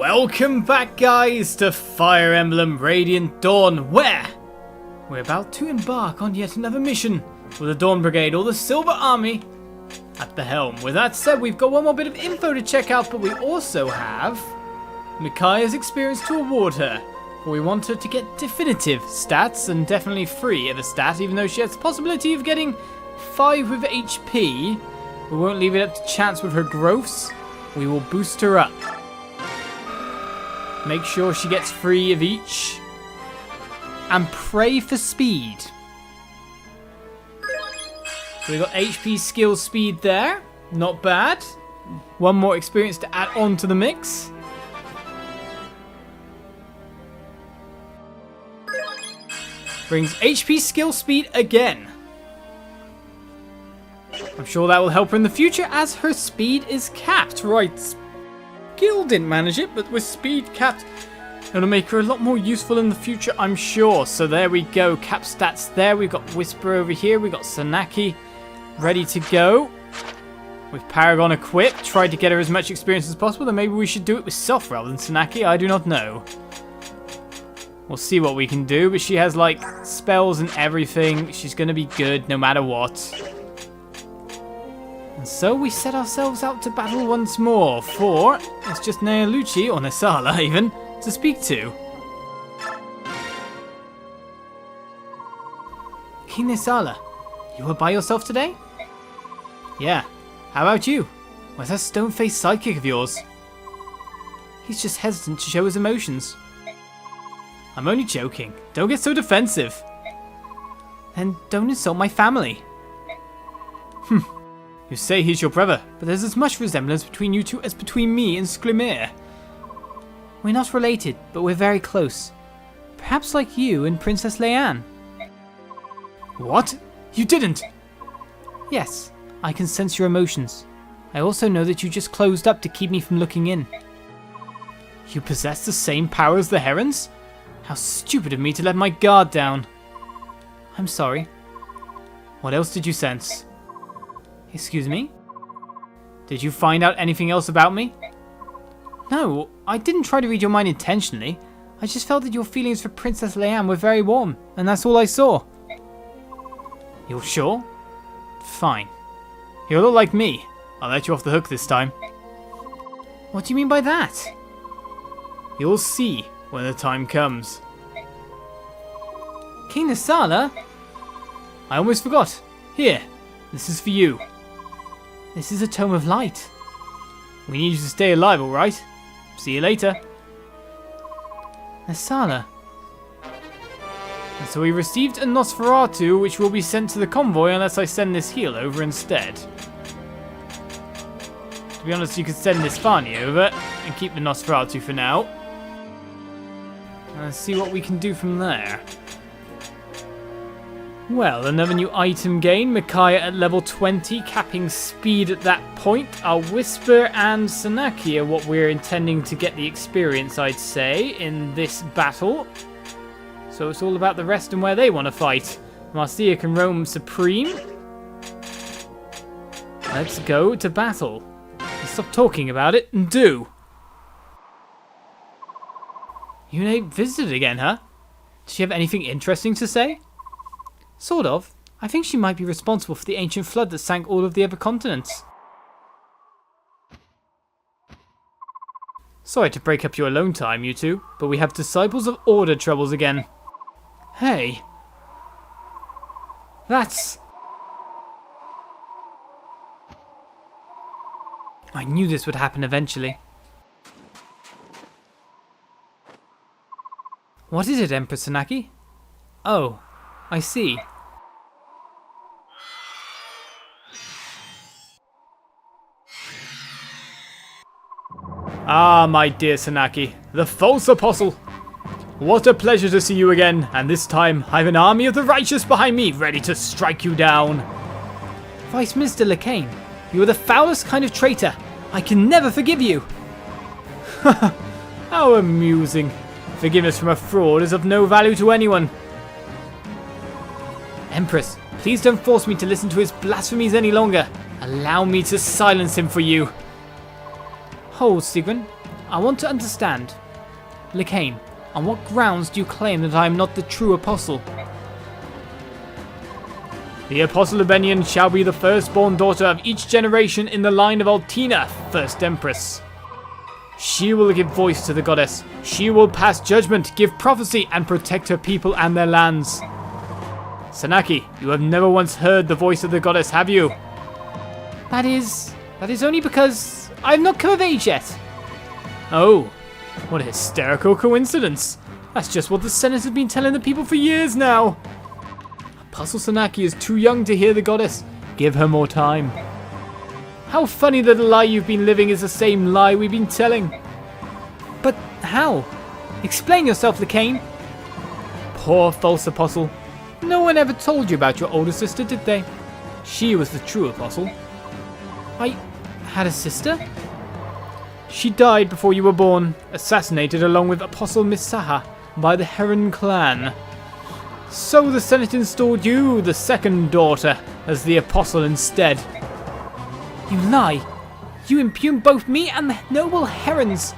Welcome back, guys, to Fire Emblem Radiant Dawn, where we're about to embark on yet another mission with the Dawn Brigade or the Silver Army at the helm. With that said, we've got one more bit of info to check out, but we also have Micaiah's experience to award her. We want her to get definitive stats and definitely free of a stat, even though she has the possibility of getting 5 with HP. We won't leave it up to chance with her growths. We will boost her up. Make sure she gets 3 of each. And pray for speed. So we got HP, skill, speed there. Not bad. One more experience to add on to the mix. Brings HP, skill, speed again. I'm sure that will help her in the future as her speed is capped. Right, skill didn't manage it, but with speed capped, it'll make her a lot more useful in the future, I'm sure. So there we go, cap stats there. We've got Whisper over here. We've got Sanaki ready to go. With Paragon equipped, tried to get her as much experience as possible. Then maybe we should do it with Self rather than Sanaki. I do not know. We'll see what we can do, but she has like spells and everything. She's going to be good no matter what. And so we set ourselves out to battle once more for, it's just Neolucci, or Nesala even, to speak to. King Nesala, you were by yourself today? Yeah, how about you? Where's that stone-faced sidekick of yours? He's just hesitant to show his emotions. I'm only joking. Don't get so defensive. Then don't insult my family. You say he's your brother, but there's as much resemblance between you two as between me and Sklimir. We're not related, but we're very close. Perhaps like you and Princess Lekain. What? You didn't? Yes, I can sense your emotions. I also know that you just closed up to keep me from looking in. You possess the same power as the Herons? How stupid of me to let my guard down. I'm sorry. What else did you sense? Excuse me? Did you find out anything else about me? No, I didn't try to read your mind intentionally. I just felt that your feelings for Princess Lekain were very warm, and that's all I saw. You're sure? Fine. You're a lot like me. I'll let you off the hook this time. What do you mean by that? You'll see when the time comes. King Nesala? I almost forgot. Here, this is for you. This is a tome of light. We need you to stay alive, alright? See you later. Nesala. And so we received a Nosferatu, which will be sent to the convoy unless I send this heal over instead. To be honest, you could send this Fani over and keep the Nosferatu for now. Let's see what we can do from there. Well, another new item gain. Micaiah at level 20, capping speed at that point. Our Whisper and Sanaki are what we're intending to get the experience, I'd say, in this battle. So it's all about the rest and where they want to fight. Marcia can roam supreme. Let's go to battle. Stop talking about it and do. Yune visited again, huh? Does she have anything interesting to say? Sort of. I think she might be responsible for the ancient flood that sank all of the other continents. Sorry to break up your alone time, you two, but we have Disciples of Order troubles again. Hey. That's... I knew this would happen eventually. What is it, Empress Sanaki? Oh, I see. Ah, my dear Sanaki, the false apostle. What a pleasure to see you again, and this time I've an army of the righteous behind me, ready to strike you down. Vice Minister Lekain, you are the foulest kind of traitor. I can never forgive you. How amusing. Forgiveness from a fraud is of no value to anyone. Empress, please don't force me to listen to his blasphemies any longer. Allow me to silence him for you. Hold, Sigrun. I want to understand. Lekain, on what grounds do you claim that I am not the true apostle? The Apostle Ebenian shall be the firstborn daughter of each generation in the line of Altina, First Empress. She will give voice to the goddess. She will pass judgment, give prophecy, and protect her people and their lands. Sanaki, you have never once heard the voice of the goddess, have you? That is only because I have not come of age yet. Oh, what a hysterical coincidence. That's just what the Senate has been telling the people for years now. Apostle Sanaki is too young to hear the goddess. Give her more time. How funny that the lie you've been living is the same lie we've been telling. But how? Explain yourself, Lekain. Poor false apostle. No one ever told you about your older sister, did they? She was the true apostle. I had a sister? She died before you were born, assassinated along with Apostle Misaha by the Heron clan. So the Senate installed you, the second daughter, as the apostle instead. You lie. You impugn both me and the noble Herons.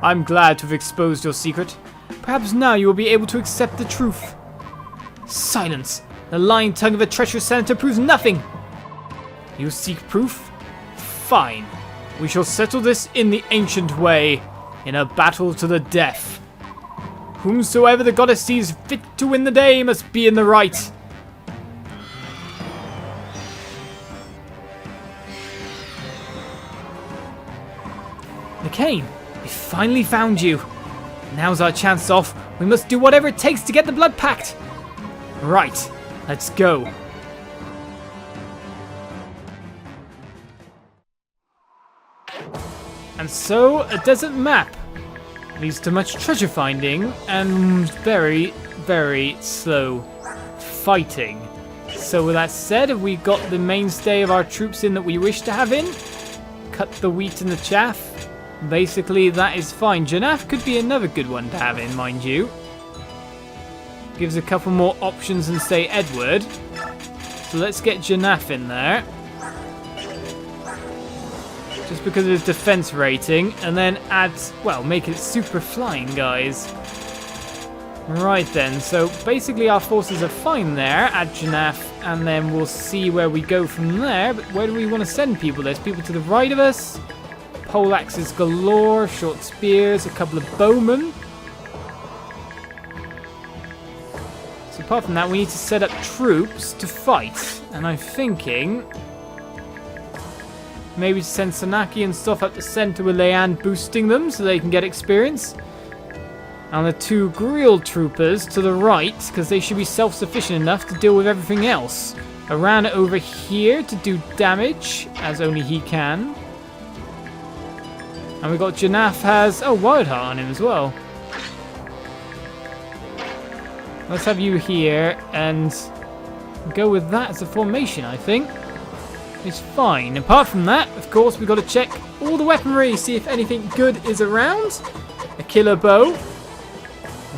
I'm glad to have exposed your secret. Perhaps now you will be able to accept the truth. Silence. The lying tongue of a treacherous senator proves nothing. You seek proof? Fine. We shall settle this in the ancient way, in a battle to the death. Whomsoever the goddess sees fit to win the day must be in the right. Lekain, we finally found you. Now's our chance off. We must do whatever it takes to get the blood pact. Right, let's go. And so, a desert map leads to much treasure finding and very, very slow fighting. So with that said, have we got the mainstay of our troops in that we wish to have in? Cut the wheat and the chaff. Basically, that is fine. Janaf could be another good one to have in, mind you. Gives a couple more options than, say, Edward. So let's get Janaf in there. Just because of his defense rating. And then add, well, make it super flying, guys. Right then, so basically our forces are fine there. Add Janaf, and then we'll see where we go from there. But where do we want to send people? There's people to the right of us. Poleaxes galore, short spears, a couple of bowmen. So apart from that, we need to set up troops to fight. And I'm thinking maybe to send Sanaki and stuff up the center with Leanne boosting them so they can get experience. And the two Grill troopers to the right, because they should be self-sufficient enough to deal with everything else. Aran over here to do damage, as only he can. And we've got Janaf has, Wildheart on him as well. Let's have you here and go with that as a formation, I think. It's fine. Apart from that, of course, we've got to check all the weaponry, see if anything good is around. A killer bow.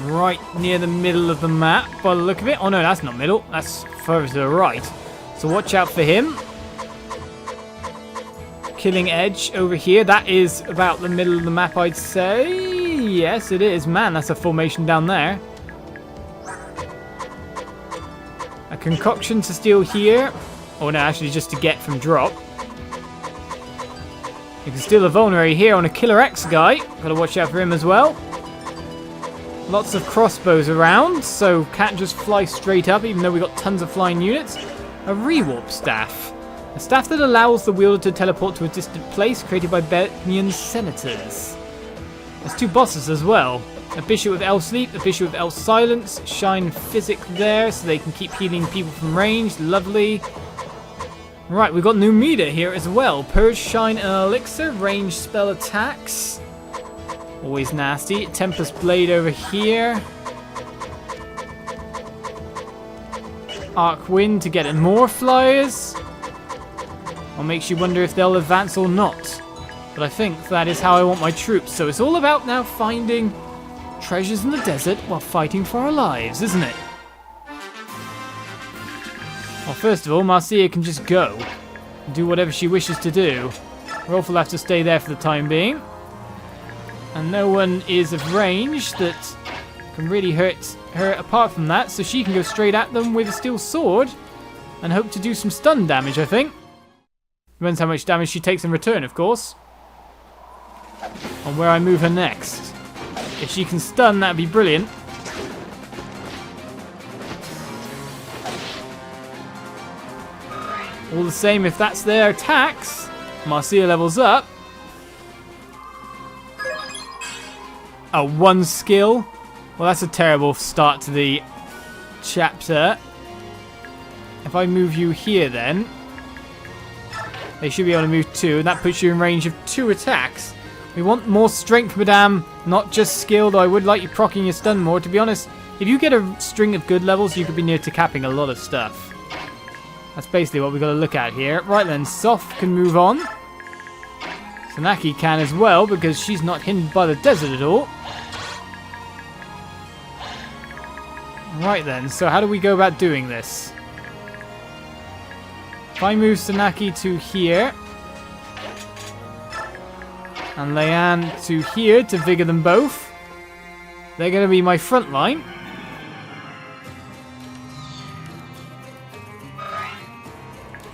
Right near the middle of the map, by the look of it. Oh no, that's not middle. That's further to the right. So watch out for him. Killing edge over here. That is about the middle of the map, I'd say. Yes, it is. Man, that's a formation down there. A concoction to steal here. Oh no, actually just to get from drop. You can steal a vulnerary here on a Killer X guy. Gotta watch out for him as well. Lots of crossbows around, so can't just fly straight up, even though we've got tons of flying units. A rewarp staff. A staff that allows the wielder to teleport to a distant place, created by Benian senators. There's two bosses as well. A bishop with Elf Sleep, a bishop with Elf Silence. Shine Physic there, so they can keep healing people from range. Lovely. Right, we've got Numida here as well. Purge, Shine, and Elixir. Range spell attacks. Always nasty. Tempest Blade over here. Arc Wind to get in more flyers. What makes you wonder if they'll advance or not. But I think that is how I want my troops. So it's all about now finding treasures in the desert while fighting for our lives, isn't it? Well, first of all, Marcia can just go and do whatever she wishes to do. Rolf will have to stay there for the time being. And no one is of range that can really hurt her apart from that, so she can go straight at them with a steel sword and hope to do some stun damage, I think. Depends how much damage she takes in return, of course. On where I move her next. If she can stun, that'd be brilliant. All the same, if that's their attacks, Marcia levels up. Oh, one skill? Well, that's a terrible start to the chapter. If I move you here then, they should be able to move 2, and that puts you in range of 2 attacks. We want more strength, madame, not just skill, though I would like you proccing your stun more. To be honest, if you get a string of good levels, you could be near to capping a lot of stuff. That's basically what we've got to look at here. Right then, Soph can move on. Sanaki can as well, because she's not hindered by the desert at all. Right then, so how do we go about doing this? If I move Sanaki to here, and Lekain to here to vigor them both, they're going to be my front line.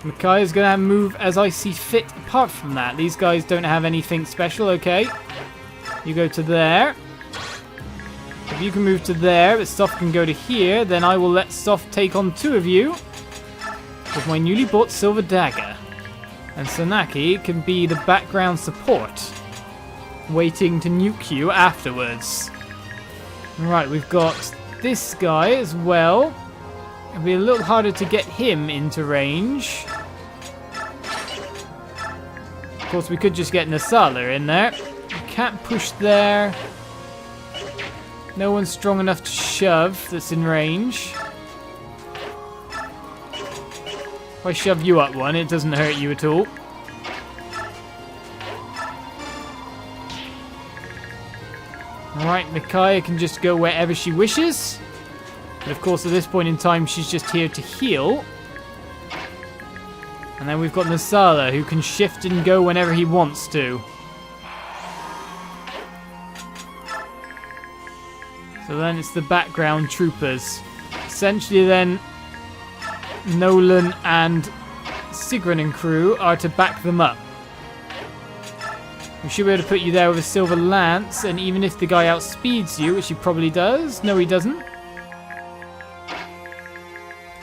Micaiah's going to move as I see fit apart from that. These guys don't have anything special, okay? You go to there. If you can move to there, but Soph can go to here, then I will let Soph take on 2 of you with my newly bought silver dagger. And Sanaki can be the background support, waiting to nuke you afterwards. Right, we've got this guy as well. It'll be a little harder to get him into range. Of course, we could just get Nasala in there. We can't push there. No one's strong enough to shove that's in range. If I shove you up one, it doesn't hurt you at all. Alright, Micaiah can just go wherever she wishes. But of course, at this point in time, she's just here to heal. And then we've got Nasala, who can shift and go whenever he wants to. So then it's the background troopers. Essentially then, Nolan and Sigrun and crew are to back them up. We should be able to put you there with a silver lance, and even if the guy outspeeds you, which he probably does, no he doesn't.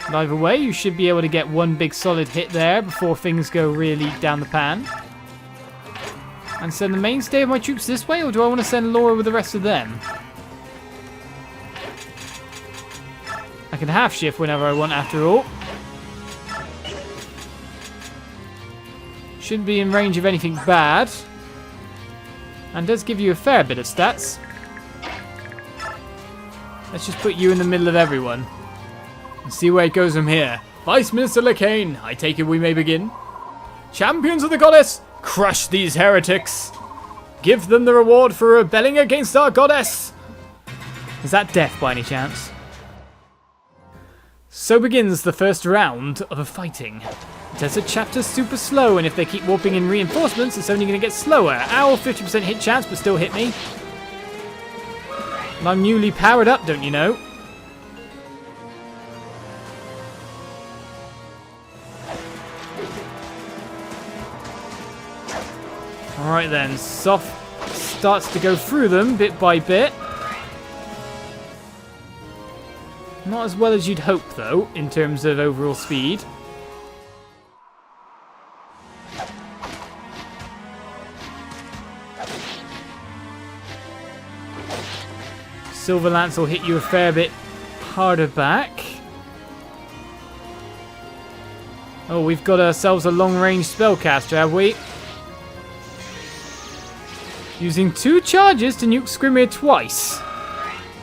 But either way, you should be able to get one big solid hit there before things go really down the pan. And send the mainstay of my troops this way, or do I want to send Laura with the rest of them? I can half shift whenever I want after all. Shouldn't be in range of anything bad. And does give you a fair bit of stats. Let's just put you in the middle of everyone. And see where it goes from here. Vice Minister Lekain, I take it we may begin. Champions of the goddess, crush these heretics. Give them the reward for rebelling against our goddess. Is that death by any chance? So begins the first round of a fighting. Desert chapter's super slow, and if they keep warping in reinforcements, it's only going to get slower. Ow, 50% hit chance, but still hit me. And I'm newly powered up, don't you know? Alright then, Soph starts to go through them bit by bit. Not as well as you'd hope, though, in terms of overall speed. Silver Lance will hit you a fair bit harder back. Oh, we've got ourselves a long-range spellcaster, have we? Using 2 charges to nuke Skrimir twice.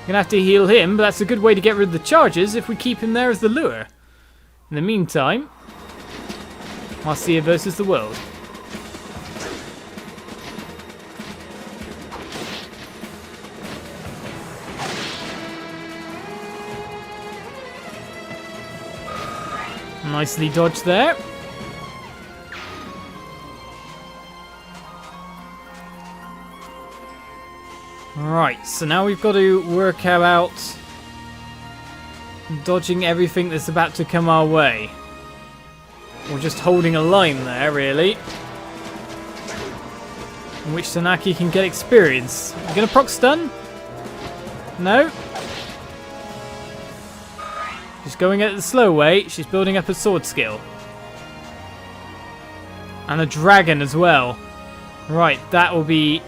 Gonna have to heal him, but that's a good way to get rid of the charges if we keep him there as the lure. In the meantime, Marcia versus the world. Nicely dodged there. Right, so now we've got to work out dodging everything that's about to come our way. Or just holding a line there, really. In which Sanaki can get experience. You gonna proc stun? No? She's going at it the slow way. She's building up her sword skill. And a dragon as well. Right, that will be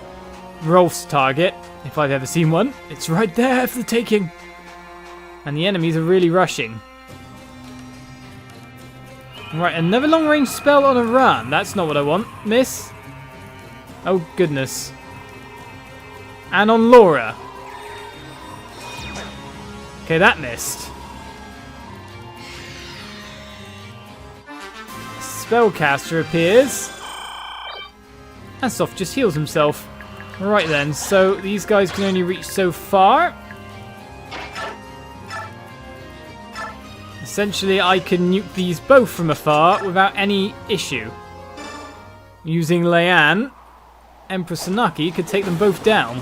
Rolf's target, if I've ever seen one. It's right there for the taking. And the enemies are really rushing. Right, another long-range spell on a run. That's not what I want, miss. Oh, goodness. And on Laura. Okay, that missed. Spellcaster appears. And Soft just heals himself. Right then, so these guys can only reach so far. Essentially, I can nuke these both from afar without any issue. Using Lekain, Empress Sanaki could take them both down.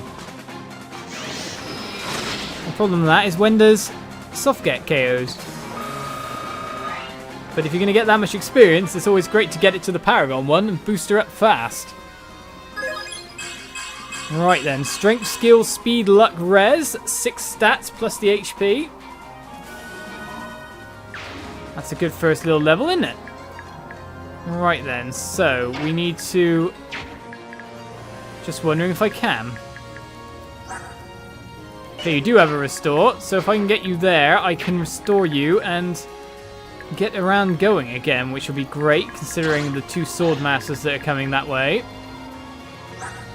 The problem with that is when does Soft get KO'd? But if you're going to get that much experience, it's always great to get it to the Paragon one and boost her up fast. Right then, Strength, Skill, Speed, Luck, Res, 6 stats plus the HP. That's a good first little level, isn't it? Right then, so we need to... Just wondering if I can. Okay, you do have a restore, so if I can get you there, I can restore you and get around going again, which will be great considering the 2 sword masters that are coming that way.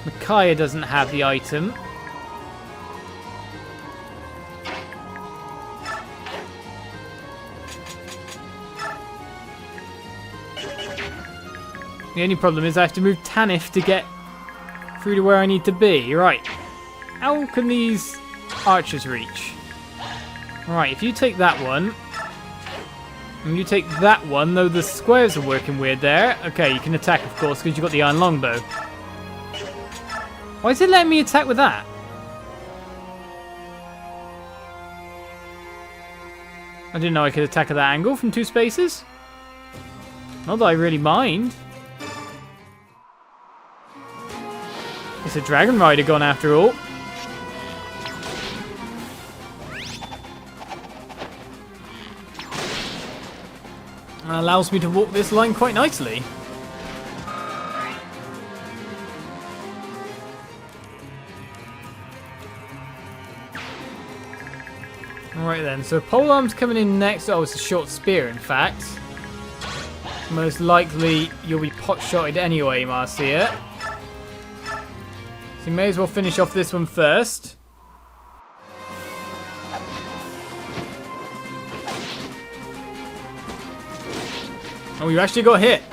Micaiah doesn't have the item. The only problem is I have to move Tanith to get through to where I need to be. Right. How can these archers reach? Right, if you take that one, and you take that one, though the squares are working weird there. Okay, you can attack, of course, because you've got the iron longbow. Why is it letting me attack with that? I didn't know I could attack at that angle from 2 spaces. Not that I really mind. It's a Dragon Rider gone after all. That allows me to walk this line quite nicely. Alright then, so Polearm's coming in next. Oh, it's a short spear, in fact. Most likely you'll be pot-shotted anyway, Marcia. So you may as well finish off this one first. Oh, you actually got hit.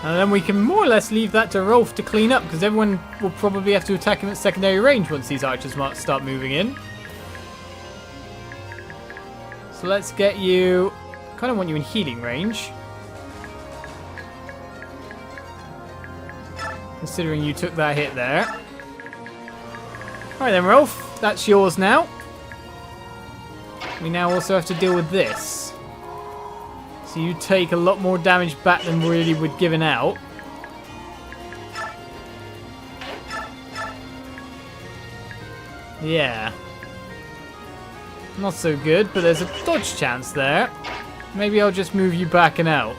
And then we can more or less leave that to Rolf to clean up, because everyone will probably have to attack him at secondary range once these archers start moving in. So let's get you... I kind of want you in healing range. Considering you took that hit there. Alright then, Rolf. That's yours now. We now also have to deal with this. So you take a lot more damage back than really would given out. Yeah. Not so good, but there's a dodge chance there. Maybe I'll just move you back and out.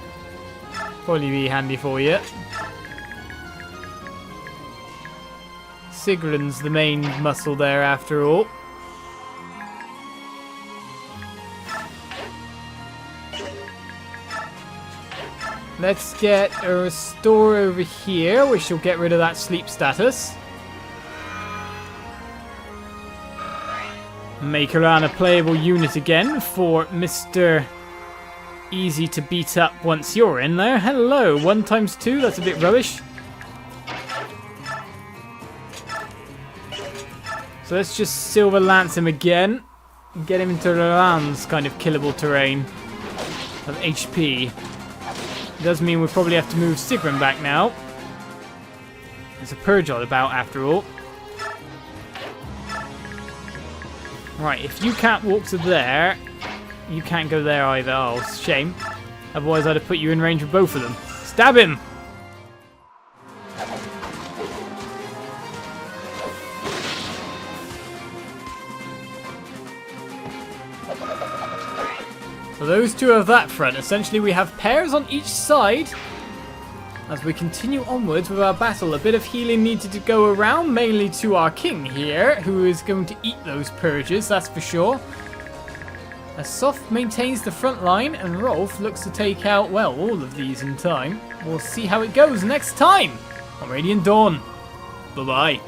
Probably be handy for you. Sigrun's the main muscle there after all. Let's get a restore over here, which will get rid of that sleep status. Make Aran a playable unit again for Mr. Easy to beat up once you're in there. Hello, 1 times 2, that's a bit rubbish. So let's just Silver Lance him again. And get him into Aran's kind of killable terrain of HP. It does mean we probably have to move Sigrun back now. There's a purge all about after all. Right, if you can't walk to there, you can't go there either. Oh, shame. Otherwise I'd have put you in range of both of them. Stab him! So those two are that front. Essentially we have pairs on each side. As we continue onwards with our battle, a bit of healing needed to go around, mainly to our king here, who is going to eat those purges, that's for sure. As Soft maintains the front line, and Rolf looks to take out, well, all of these in time. We'll see how it goes next time on Radiant Dawn. Bye-bye.